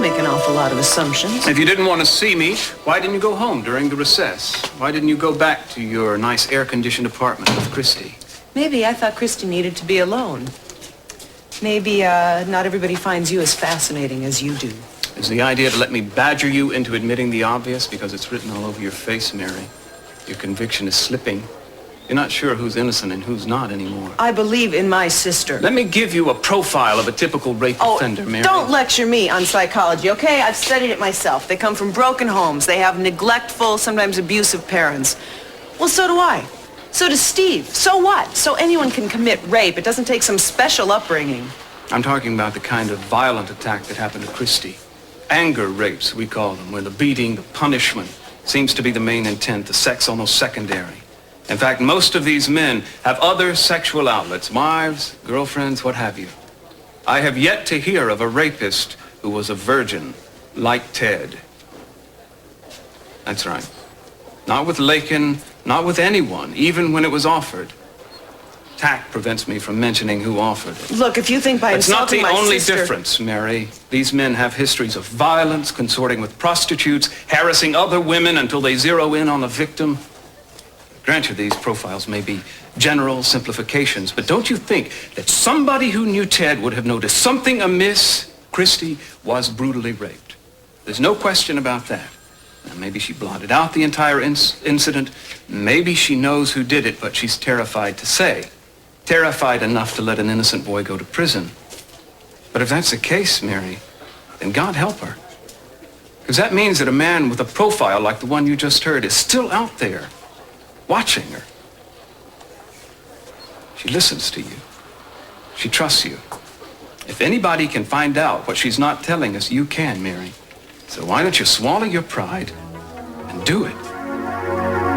make an awful lot of assumptions. If you didn't want to see me, why didn't you go home during the recess? Why didn't you go back to your nice air-conditioned apartment with Christy? Maybe I thought Christy needed to be alone. Maybe not everybody finds you as fascinating as you do. Is the idea to let me badger you into admitting the obvious because it's written all over your face, Mary? Your conviction is slipping. You're not sure who's innocent and who's not anymore. I believe in my sister. Let me give you a profile of a typical rape offender, Mary. Don't lecture me on psychology, okay? I've studied it myself. They come from broken homes. They have neglectful, sometimes abusive parents. Well, so do I. So does Steve. So what? So anyone can commit rape. It doesn't take some special upbringing. I'm talking about the kind of violent attack that happened to Christy. Anger rapes, we call them, where the beating, the punishment seems to be the main intent, the sex almost secondary. In fact, most of these men have other sexual outlets, wives, girlfriends, what have you. I have yet to hear of a rapist who was a virgin, like Ted. That's right. Not with Lakin, not with anyone, even when it was offered. Tact prevents me from mentioning who offered it. Look, if you think by insulting my sister... It's not the only difference, Mary. These men have histories of violence, consorting with prostitutes, harassing other women until they zero in on the victim. Grant you, these profiles may be general simplifications, but don't you think that somebody who knew Ted would have noticed something amiss? Christy was brutally raped. There's no question about that. Now, maybe she blotted out the entire incident. Maybe she knows who did it, but she's terrified to say. Terrified enough to let an innocent boy go to prison. But if that's the case, Mary, then God help her. Because that means that a man with a profile like the one you just heard is still out there, watching her. She listens to you. She trusts you. If anybody can find out what she's not telling us, you can, Mary. So why don't you swallow your pride and do it?